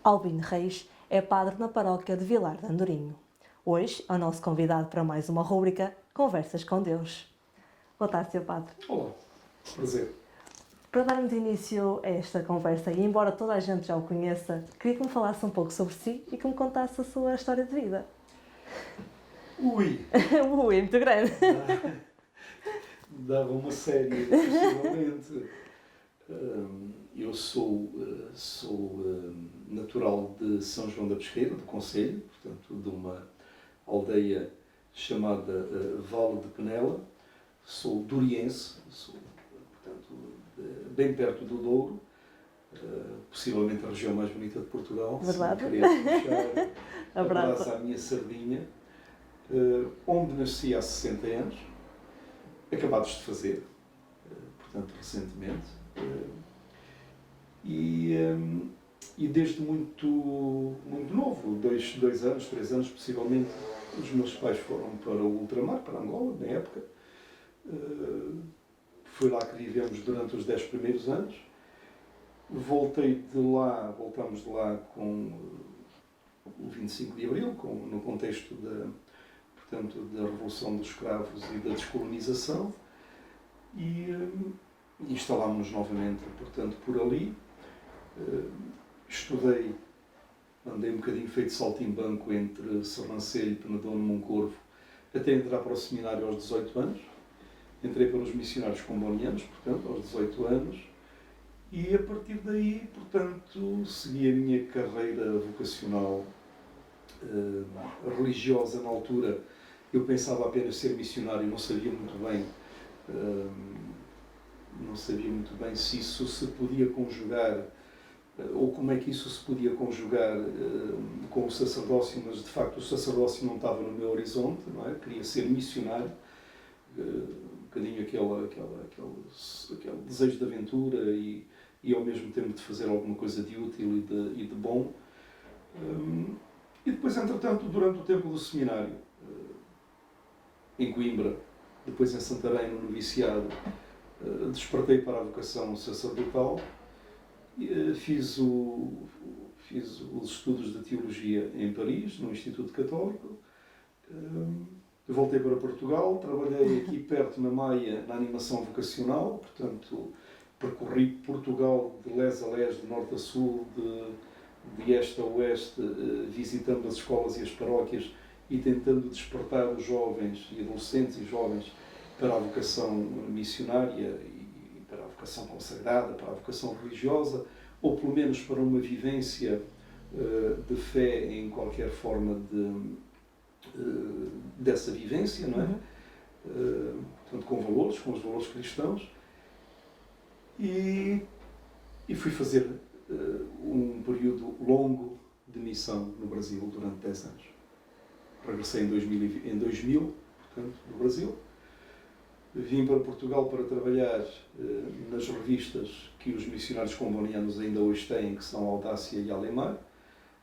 Albino Reis é padre na paróquia de Vilar de Andorinho. Hoje é o nosso convidado para mais uma rúbrica Conversas com Deus. Boa tarde, Sr. Padre. Olá, prazer. Para darmos início a esta conversa, e embora toda a gente já o conheça, queria que me falasse um pouco sobre si e que me contasse a sua história de vida. Ui! Ui, muito grande. Dava uma série, possivelmente. Eu sou natural de São João da Pesqueira, do concelho, portanto, de uma aldeia chamada Vale de Penela. Sou duriense, sou, portanto, bem perto do Douro, possivelmente a região mais bonita de Portugal. Verdade. Se queria puxar a brasa à minha sardinha, onde nasci há 60 anos, acabados de fazer, portanto, recentemente. E desde muito novo, 2 anos, 3 anos possivelmente, os meus pais foram para o ultramar, para Angola, na época. Foi lá que vivemos durante os 10 primeiros anos. Voltámos de lá com o 25 de Abril, no contexto da Revolução dos Escravos e da descolonização. E instalámos-nos novamente, portanto, por ali. Estudei, andei um bocadinho feito saltimbanco entre Sernancelho, Penedono, Moncorvo, até entrar para o seminário aos 18 anos. Entrei para os missionários combonianos, portanto, aos 18 anos. E a partir daí, portanto, segui a minha carreira vocacional religiosa na altura. Eu pensava apenas ser missionário, não sabia muito bem se isso se podia conjugar, ou como é que isso se podia conjugar com o sacerdócio, mas de facto o sacerdócio não estava no meu horizonte, não é? Queria ser missionário, um bocadinho aquele desejo de aventura e ao mesmo tempo de fazer alguma coisa de útil e de bom. E depois, entretanto, durante o tempo do seminário, em Coimbra, depois em Santarém, no noviciado, despertei para a vocação sacerdotal. Fiz os estudos de teologia em Paris, no Instituto Católico. Voltei para Portugal, trabalhei aqui perto na Maia, na animação vocacional, portanto, percorri Portugal de leste a leste, de norte a sul, de este a oeste, visitando as escolas e as paróquias e tentando despertar os jovens e adolescentes e jovens para a vocação missionária e para a vocação consagrada, para a vocação religiosa, ou pelo menos para uma vivência de fé em qualquer forma dessa vivência, não é? Portanto, com os valores cristãos. E fui fazer um período longo de missão no Brasil durante 10 anos. Regressei em 2000, portanto, do Brasil. Vim para Portugal para trabalhar nas revistas que os missionários combonianos ainda hoje têm, que são Audácia e Alemar.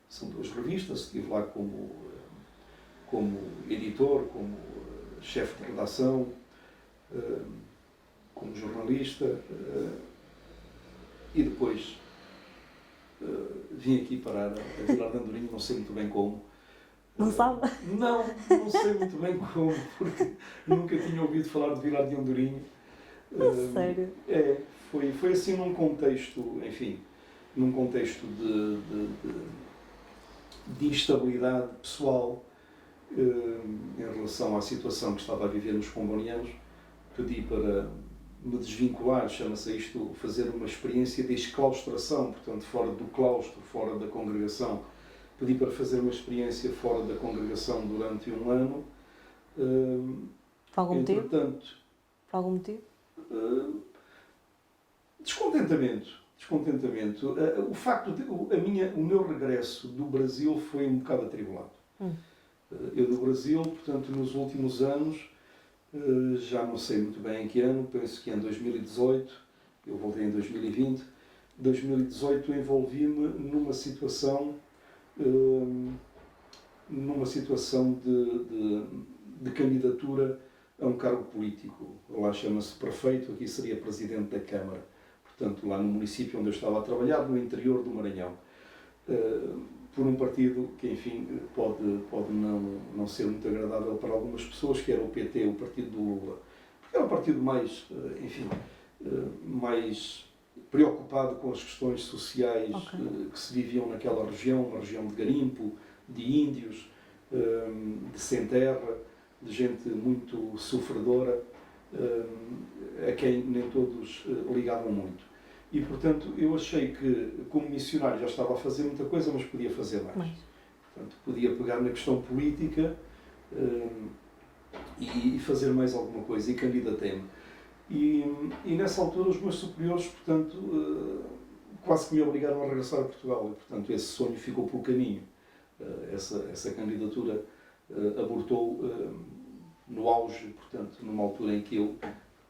São 2 revistas, estive lá como editor, como chefe de redação, como jornalista, e depois vim aqui parar a Vilar de Andorinho, não sei muito bem como. Não sabe? Não sei muito bem como, porque nunca tinha ouvido falar de Vilar de Andorinho. Sério? Foi assim num contexto, enfim, num contexto de instabilidade pessoal em relação à situação que estava a viver nos combonianos. Pedi para me desvincular, chama-se isto, fazer uma experiência de exclaustração, portanto, fora do claustro, fora da congregação. Pedi para fazer uma experiência fora da congregação durante 1 ano. Por algum motivo? Entretanto, Por algum motivo? Descontentamento. O facto de o meu regresso do Brasil foi um bocado atribulado. Eu do Brasil, portanto, nos últimos anos, já não sei muito bem em que ano, penso que em 2018, eu voltei em 2020, 2018 envolvi-me numa situação de candidatura a um cargo político. Lá chama-se prefeito, aqui seria presidente da Câmara. Portanto, lá no município onde eu estava a trabalhar, no interior do Maranhão. por um partido que, enfim, pode não ser muito agradável para algumas pessoas, que era o PT, o partido do Lula. Porque era o partido mais, enfim, mais preocupado com as questões sociais que se viviam naquela região, uma região de garimpo, de índios, de sem terra, de gente muito sofredora, a quem nem todos ligavam muito. E, portanto, eu achei que, como missionário, já estava a fazer muita coisa, mas podia fazer mais. Portanto, podia pegar na questão política e fazer mais alguma coisa, e candidatei-me. E nessa altura, os meus superiores, portanto, quase que me obrigaram a regressar a Portugal. E, portanto, esse sonho ficou pelo caminho. Essa candidatura abortou no auge, portanto, numa altura em que eu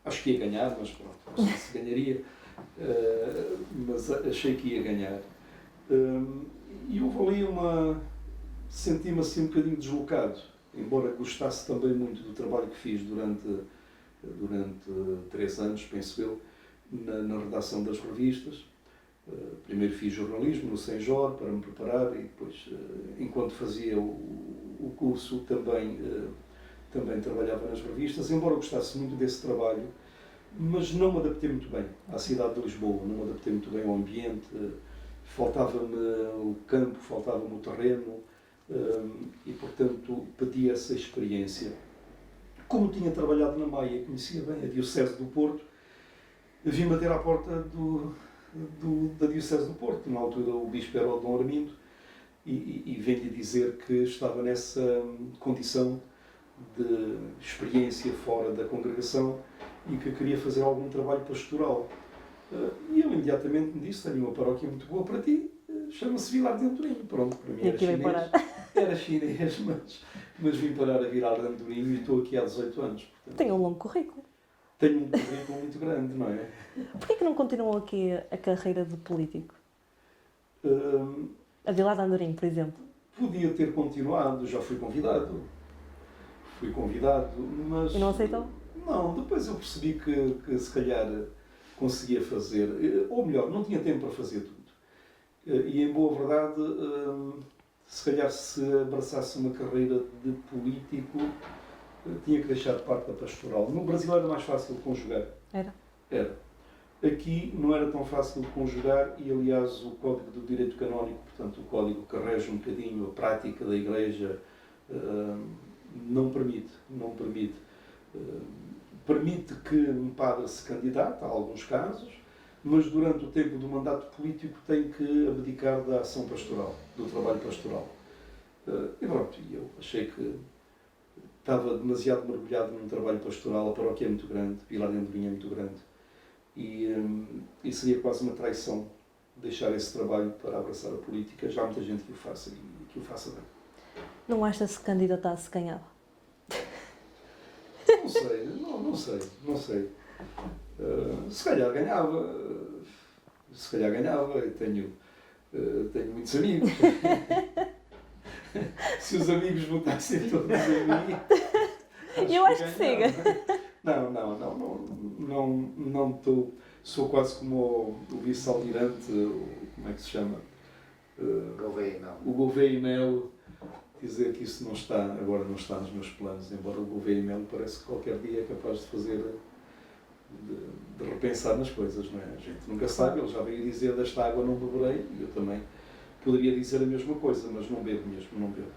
acho que ia ganhar, mas pronto, não sei se ganharia. Mas achei que ia ganhar. E houve ali senti-me assim um bocadinho deslocado, embora gostasse também muito do trabalho que fiz durante 3 anos, penso eu, na redação das revistas. Primeiro fiz jornalismo no Senjor para me preparar, e depois, enquanto fazia o curso, também trabalhava nas revistas, embora eu gostasse muito desse trabalho, mas não me adaptei muito bem à cidade de Lisboa, não me adaptei muito bem ao ambiente, faltava-me o campo, faltava-me o terreno, e, portanto, pedi essa experiência. Como tinha trabalhado na Maia, conhecia bem a Diocese do Porto, vim bater à porta da Diocese do Porto, na altura o Bispo era o Dom Armindo, e veio-lhe dizer que estava nessa condição de experiência fora da congregação e que queria fazer algum trabalho pastoral. E ele imediatamente me disse: tenho uma paróquia muito boa para ti, chama-se Vilar de Andorinho. Pronto, para mim era chinês, mas vim parar a Vilar de Andorinho e estou aqui há 18 anos. Portanto, tem um longo currículo. Tenho um currículo muito grande, não é? Porquê que não continuou aqui a carreira de político? A Vilar de Andorinho, por exemplo. Podia ter continuado, já fui convidado. Mas... E não aceitou? Não, depois eu percebi que se calhar conseguia fazer, ou melhor, não tinha tempo para fazer tudo. E em boa verdade, se calhar se abraçasse uma carreira de político, tinha que deixar de parte da pastoral. No Brasil era mais fácil de conjugar. Era. Aqui não era tão fácil de conjugar e, aliás, o Código do Direito Canónico, portanto, o código que rege um bocadinho a prática da Igreja, não permite. Permite que um padre se candidate, há alguns casos, mas durante o tempo do mandato político tem que abdicar da ação pastoral, do trabalho pastoral. E pronto, eu achei que estava demasiado mergulhado num trabalho pastoral. A paróquia é muito grande, Vilar de Andorinho é muito grande, e seria quase uma traição deixar esse trabalho para abraçar a política. Já há muita gente que o faça e que o faça bem. Não acha se candidatar-se ganhava? Não sei. Se calhar ganhava. Eu tenho muitos amigos. Se os amigos votassem todos em mim... Eu acho que sim. Não estou... Sou quase como o vice-almirante, como é que se chama? O Gouveia e Melo. Dizer que isso agora não está nos meus planos, embora o Gouveia e Melo parece que qualquer dia é capaz de fazer, de repensar nas coisas, não é? A gente nunca sabe. Ele já veio dizer: desta água não beberei, e eu também poderia dizer a mesma coisa, mas não bebo mesmo, não bebo.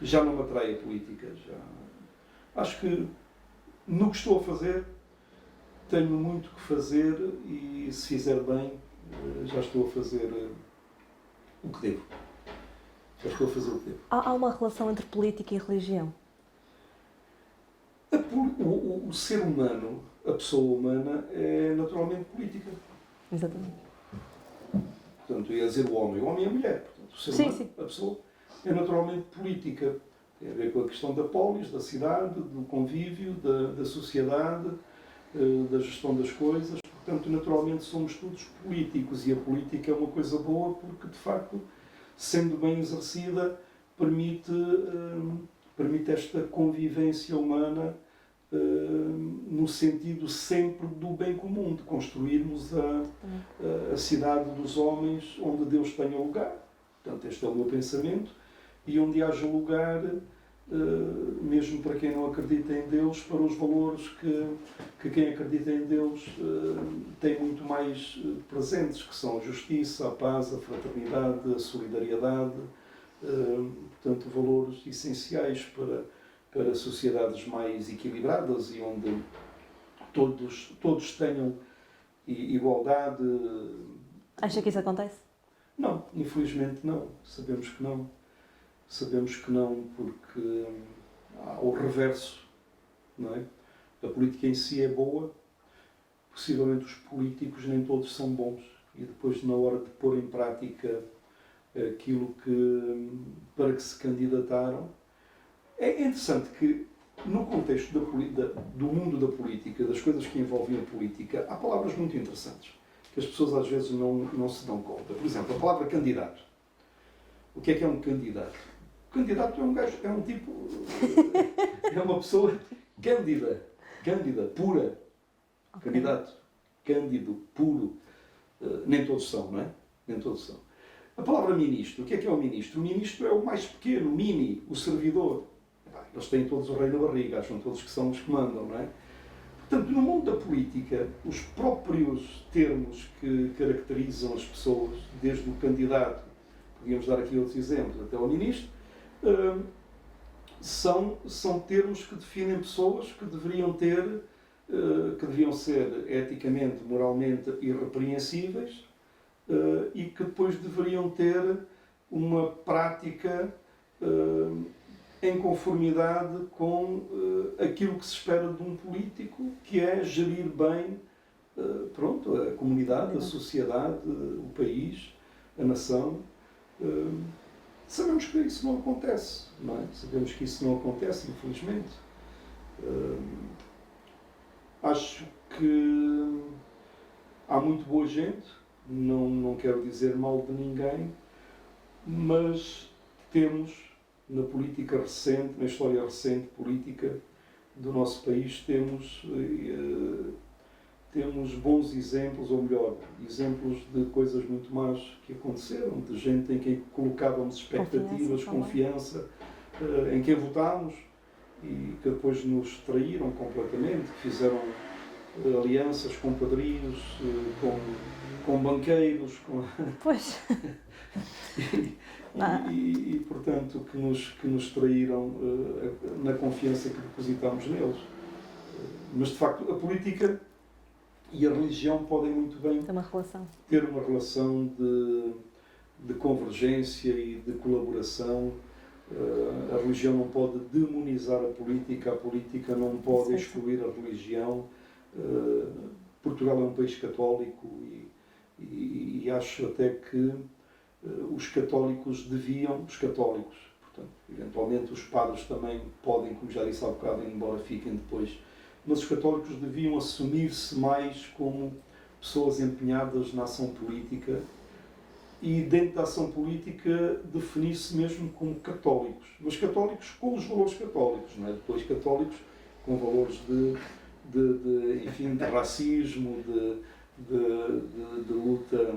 Já não me atrai a política. Acho que no que estou a fazer tenho muito que fazer, e se fizer bem já estou a fazer o que devo. Há uma relação entre política e religião? O ser humano, a pessoa humana, é naturalmente política. Exatamente. Portanto, ia dizer o homem e a mulher. Portanto, o ser humano, a pessoa, é naturalmente política. Tem a ver com a questão da polis, da cidade, do convívio, da sociedade, da gestão das coisas. Portanto, naturalmente somos todos políticos, e a política é uma coisa boa porque, de facto, sendo bem exercida, permite esta convivência humana no sentido sempre do bem comum, de construirmos a cidade dos homens onde Deus tenha lugar. Portanto, este é o meu pensamento. E onde haja lugar, mesmo para quem não acredita em Deus, para os valores que quem acredita em Deus tem muito mais presentes, que são a justiça, a paz, a fraternidade, a solidariedade, portanto, valores essenciais para sociedades mais equilibradas e onde todos tenham igualdade. Acha que isso acontece? Não, infelizmente não. Sabemos que não. Sabemos que não porque há o reverso, não é? A política em si é boa, possivelmente os políticos nem todos são bons e depois na hora de pôr em prática aquilo para que se candidataram. É interessante que no contexto do mundo da política, das coisas que envolvem a política, há palavras muito interessantes que as pessoas às vezes não se dão conta. Por exemplo, a palavra candidato. O que é um candidato? O candidato é um gajo, é um tipo, é uma pessoa cândida, pura. Okay. Candidato, cândido, puro. Nem todos são, não é? Nem todos são. A palavra ministro, o que é o ministro? O ministro é o mais pequeno, mini, o servidor. Eles têm todos o rei na barriga, acham todos que são os que mandam, não é? Portanto, no mundo da política, os próprios termos que caracterizam as pessoas, desde o candidato, podíamos dar aqui outros exemplos, até o ministro, são termos que definem pessoas que deveriam ser eticamente, moralmente irrepreensíveis e que depois deveriam ter uma prática em conformidade com aquilo que se espera de um político, que é gerir bem a comunidade, a sociedade, o país, a nação. Sabemos que isso não acontece, não é? Sabemos que isso não acontece, infelizmente. Acho que há muito boa gente, não quero dizer mal de ninguém, mas temos, na política recente, na história recente política do nosso país, temos bons exemplos, ou melhor, exemplos de coisas muito más que aconteceram, de gente em quem colocávamos expectativas, confiança, em quem votámos e que depois nos traíram completamente, que fizeram alianças com padrinhos, com banqueiros, Pois. e portanto, que nos traíram na confiança que depositámos neles. Mas, de facto, a política e a religião podem muito bem ter uma relação de convergência e de colaboração. A religião não pode demonizar a política não pode excluir a religião. Portugal é um país católico e acho até que os católicos, portanto, eventualmente os padres também podem, como já disse há bocado, embora fiquem depois, mas os católicos deviam assumir-se mais como pessoas empenhadas na ação política e, dentro da ação política, definir-se mesmo como católicos. Mas católicos com os valores católicos, não é? Depois católicos com valores enfim, de racismo, de luta,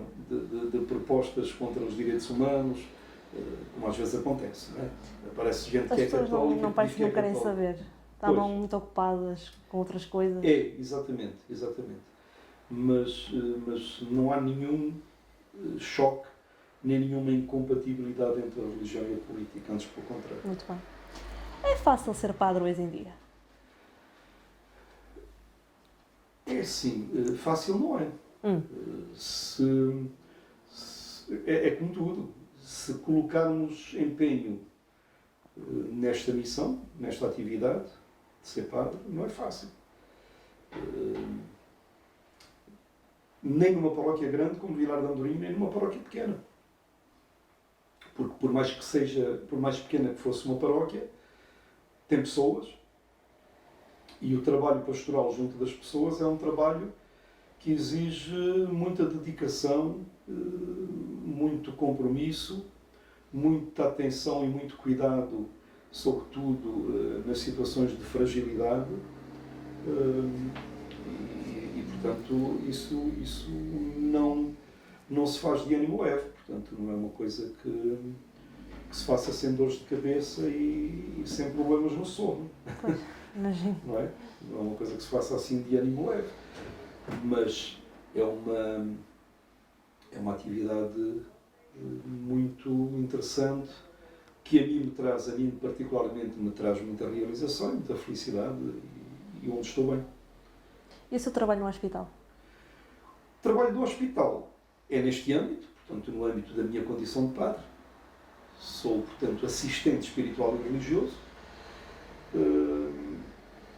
de propostas contra os direitos humanos, como às vezes acontece, não é? Aparece gente que é católica. Não parece que não querem saber. Estavam muito ocupadas com outras coisas. Exatamente. Mas não há nenhum choque, nem nenhuma incompatibilidade entre a religião e a política, antes pelo contrário. Muito bem. É fácil ser padre hoje em dia? É assim, fácil não é. É como tudo. Se colocarmos empenho nesta missão, nesta atividade de ser padre, não é fácil. Nem numa paróquia grande como Vilar de Andorinho, nem numa paróquia pequena. Porque por mais pequena que fosse uma paróquia, tem pessoas, e o trabalho pastoral junto das pessoas é um trabalho que exige muita dedicação, muito compromisso, muita atenção e muito cuidado, sobretudo nas situações de fragilidade, Portanto, isso não se faz de ânimo leve, portanto, não é uma coisa que se faça sem dores de cabeça e sem problemas no sono. Pois, imagino. Não é? Não é uma coisa que se faça assim de ânimo leve, mas é uma atividade muito interessante que a mim particularmente me traz muita realização, muita felicidade e onde estou bem. E o seu trabalho no hospital? O trabalho do hospital é neste âmbito, portanto, no âmbito da minha condição de padre. Sou, portanto, assistente espiritual e religioso.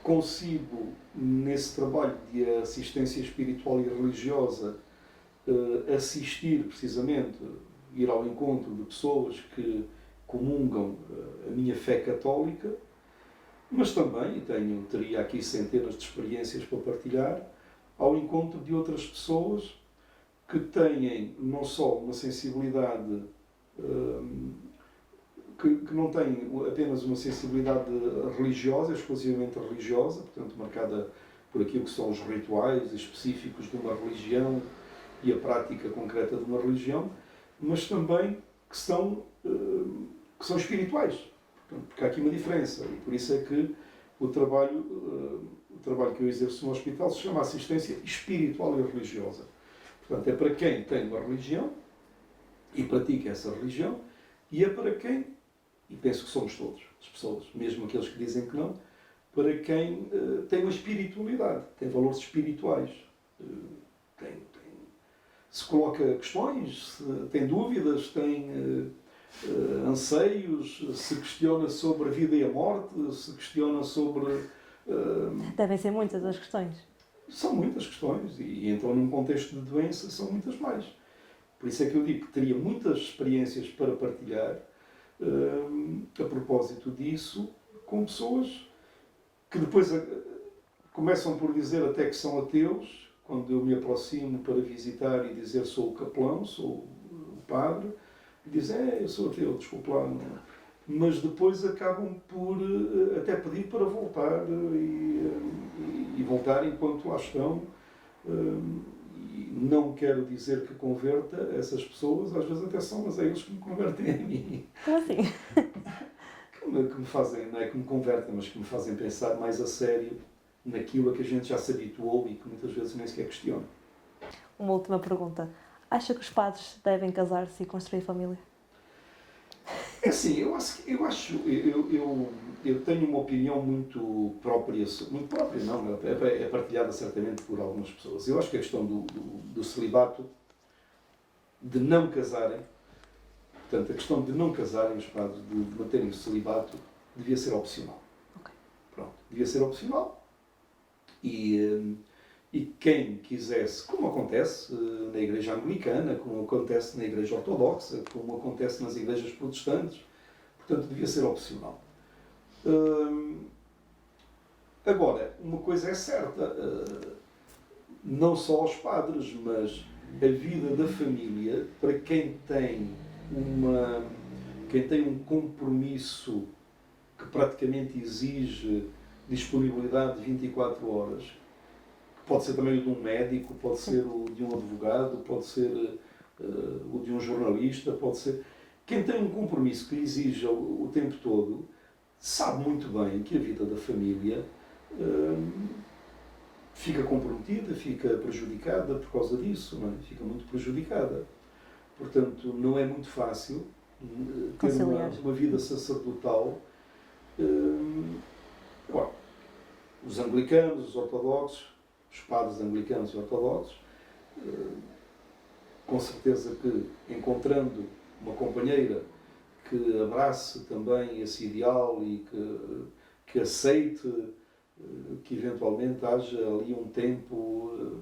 Consigo, nesse trabalho de assistência espiritual e religiosa, assistir precisamente, ir ao encontro de pessoas que comungam a minha fé católica, mas também, e teria aqui centenas de experiências para partilhar, ao encontro de outras pessoas que têm não só uma sensibilidade, que não têm apenas uma sensibilidade religiosa, exclusivamente religiosa, portanto marcada por aquilo que são os rituais específicos de uma religião e a prática concreta de uma religião, mas também que são espirituais. Portanto, porque há aqui uma diferença e por isso é que o trabalho que eu exerço no hospital se chama assistência espiritual e religiosa. Portanto, é para quem tem uma religião e pratica essa religião e é para quem, e penso que somos todos, as pessoas, mesmo aqueles que dizem que não, para quem tem uma espiritualidade, tem valores espirituais, se coloca questões, tem dúvidas, tem anseios, se questiona sobre a vida e a morte, se questiona sobre... Devem ser muitas as questões. São muitas questões e entram num contexto de doença, são muitas mais. Por isso é que eu digo que teria muitas experiências para partilhar a propósito disso com pessoas que depois começam por dizer até que são ateus, quando eu me aproximo para visitar e dizer sou o capelão, sou o padre, e dizem, eu sou ateu, desculpa lá, não. Mas depois acabam por até pedir para voltar e voltar enquanto lá estão. E não quero dizer que converta essas pessoas, às vezes até são, mas é eles que me convertem a mim. Como assim? Que me fazem, não é que me convertem, mas que me fazem pensar mais a sério naquilo a que a gente já se habituou e que muitas vezes nem sequer questiona. Uma última pergunta. Acha que os padres devem casar-se e construir família? É assim, eu tenho uma opinião muito própria não, é partilhada certamente por algumas pessoas. Eu acho que a questão do celibato, de não casarem, portanto, a questão de não casarem os padres, de manterem o celibato, devia ser opcional. Okay. Pronto, devia ser opcional. E quem quisesse, como acontece na Igreja Anglicana, como acontece na Igreja Ortodoxa, como acontece nas igrejas protestantes, portanto, devia ser opcional. Agora, uma coisa é certa, não só aos padres, mas a vida da família, para quem tem um compromisso que praticamente exige disponibilidade de 24 horas, pode ser também o de um médico, pode ser o de um advogado, pode ser o de um jornalista, pode ser... Quem tem um compromisso que exija o tempo todo, sabe muito bem que a vida da família fica comprometida, fica prejudicada por causa disso, não é? Fica muito prejudicada. Portanto, não é muito fácil ter uma vida sacerdotal. Agora, os anglicanos, os ortodoxos, os padres anglicanos e ortodoxos, com certeza que encontrando uma companheira que abrace também esse ideal e que aceite que eventualmente haja ali um tempo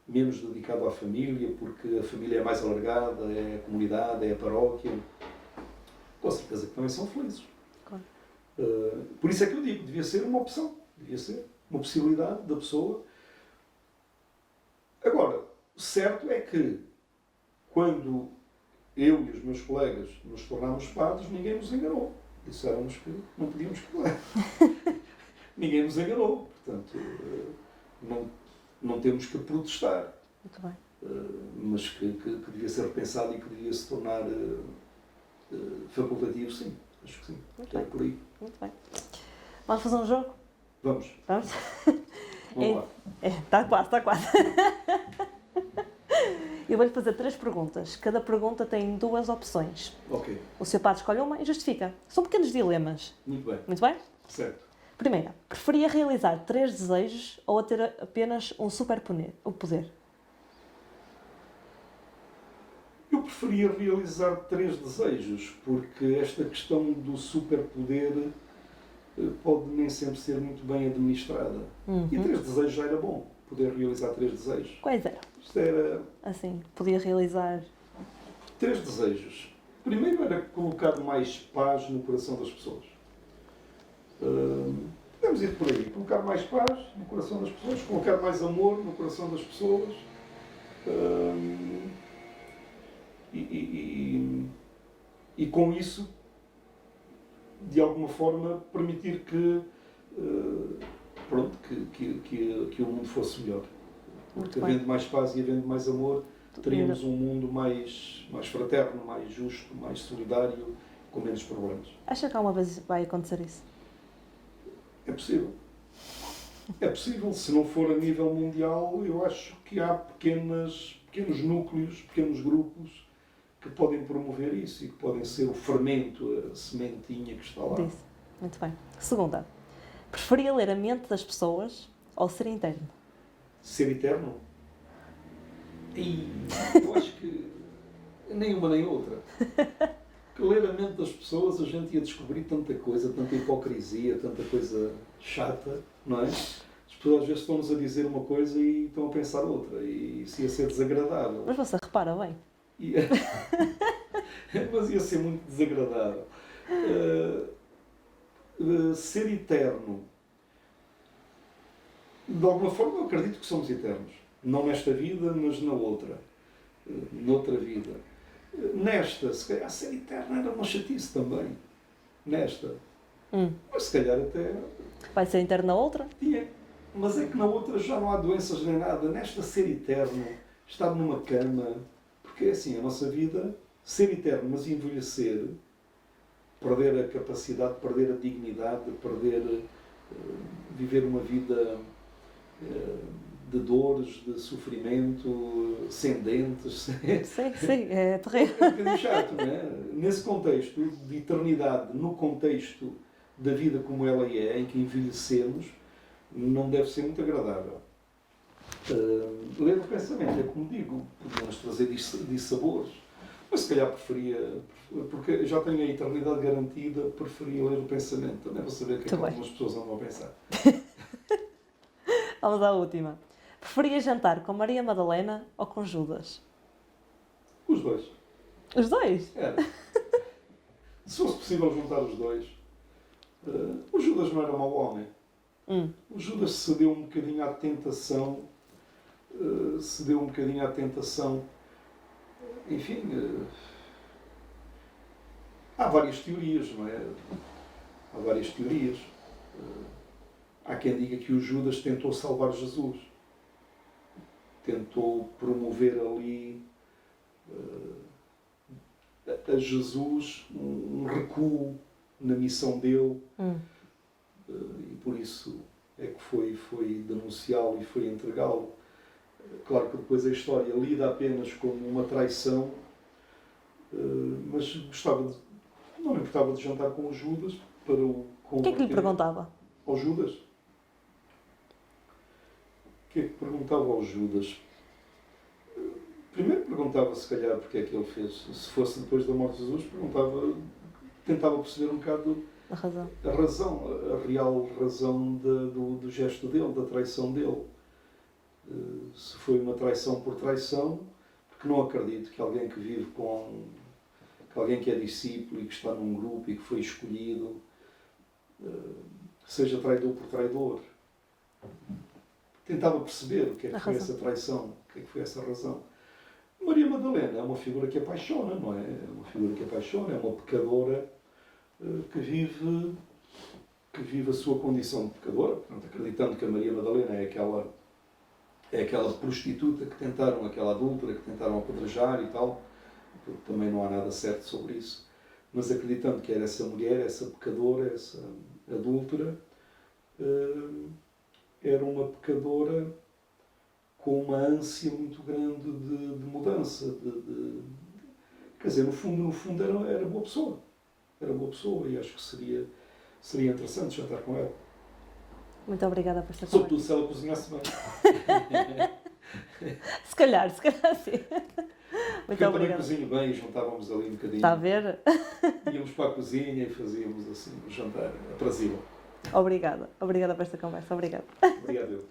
menos dedicado à família, porque a família é mais alargada, é a comunidade, é a paróquia, com certeza que também são felizes. Claro. Por isso é que eu digo, devia ser uma opção, devia ser uma possibilidade da pessoa. Agora, certo é que quando eu e os meus colegas nos tornámos padres, ninguém nos enganou. Disseram-nos que não podíamos casar. Ninguém nos enganou. Portanto, não temos que protestar, Muito bem. mas que devia ser repensado e que devia se tornar facultativo, sim. Acho que sim. Muito É bem. por aí. Muito bem. Vamos fazer um jogo? Vamos. Vamos? Vamos lá. Está quase, está quase. Eu vou-lhe fazer 3 perguntas. Cada pergunta tem 2 opções. Ok. O seu padre escolhe uma e justifica. São pequenos dilemas. Muito bem. Muito bem? Certo. Primeira, preferia realizar 3 desejos ou a ter apenas um superpoder? O poder? Eu preferia realizar 3 desejos, porque esta questão do superpoder pode nem sempre ser muito bem administrada. E 3 desejos já era bom, poder realizar 3 desejos. Quais eram? Isto era Assim, podia realizar... 3 desejos. Primeiro era colocar mais paz no coração das pessoas. Podemos ir por aí. Colocar mais paz no coração das pessoas, colocar mais amor no coração das pessoas. E com isso, de alguma forma, permitir que o mundo fosse melhor. Porque Muito bem. havendo mais paz e havendo mais amor, teríamos um mundo mais fraterno, mais justo, mais solidário, com menos problemas. Acha que alguma vez vai acontecer isso? É possível. É possível. Se não for a nível mundial, eu acho que há pequenos núcleos, pequenos grupos que podem promover isso e que podem ser o fermento, a sementinha que está lá. Disse. Muito bem. Segunda, preferia ler a mente das pessoas ou ser interno? Ser eterno? E eu acho que nem uma nem outra. Que ler a mente das pessoas a gente ia descobrir tanta coisa, tanta hipocrisia, tanta coisa chata, não é? As pessoas às vezes estão-nos a dizer uma coisa e estão a pensar outra, e isso ia ser desagradável. Mas você repara bem. Mas ia ser muito desagradável. Ser eterno. De alguma forma eu acredito que somos eternos. Não nesta vida, mas na outra. Noutra vida. Nesta, se calhar ser eterno era uma chatice também. Nesta. Mas se calhar até... Vai ser interno na outra? Tinha. Mas é que na outra já não há doenças nem nada. Nesta, ser eterno, estar numa cama... Porque é assim, a nossa vida, ser eterno, mas envelhecer, perder a capacidade, perder a dignidade, viver uma vida de dores, de sofrimento, sem dentes. Sim, é terrível. É um bocadinho chato, não é? Nesse contexto de eternidade, no contexto da vida como ela é, em que envelhecemos, não deve ser muito agradável. Ler o pensamento, é como digo, podemos trazer dissabores, mas se calhar preferia, porque já tenho a eternidade garantida, preferia ler o pensamento, também para saber o que é que algumas pessoas andam a pensar. Vamos à última. Preferia jantar com Maria Madalena ou com Judas? Os dois. Os dois? Era. Se fosse possível juntar os dois. O Judas não era mau homem. O Judas cedeu um bocadinho à tentação. Enfim, há várias teorias, não é? Há várias teorias. Há quem diga que o Judas tentou salvar Jesus. Tentou promover ali a Jesus um recuo na missão dele. E por isso é que foi denunciá-lo e foi entregá-lo. Claro que depois a história lida apenas como uma traição, mas não me importava de jantar com o Judas para o combater. O que é que lhe perguntava? Ao Judas? O que é que perguntava ao Judas? Primeiro perguntava, se calhar, porque é que ele fez. Se fosse depois da morte de Jesus, tentava perceber um bocado A razão. a real razão do gesto dele, da traição dele. Se foi uma traição por traição, porque não acredito que alguém que vive que alguém que é discípulo e que está num grupo e que foi escolhido, seja traidor por traidor. Tentava perceber o que é que foi essa traição, o que é que foi essa razão. Maria Madalena é uma figura que apaixona, não é? É uma figura que apaixona, é uma pecadora que vive que vive a sua condição de pecadora, portanto, acreditando que a Maria Madalena é aquela prostituta que tentaram, aquela adúltera que tentaram apedrejar e tal, também não há nada certo sobre isso, mas acreditando que era essa mulher, essa pecadora, essa adúltera, era uma pecadora com uma ânsia muito grande de mudança, quer dizer, no fundo era boa pessoa. Era boa pessoa e acho que seria interessante jantar com ela. Muito obrigada por esta Sobretudo conversa. se ela cozinhasse bem. Se calhar sim. Porque Muito eu também obrigada. cozinho bem e juntávamos ali um bocadinho. Está a ver? Íamos para a cozinha e fazíamos assim um jantar aprazível. Obrigada. Obrigada por esta conversa. Obrigada. Obrigado.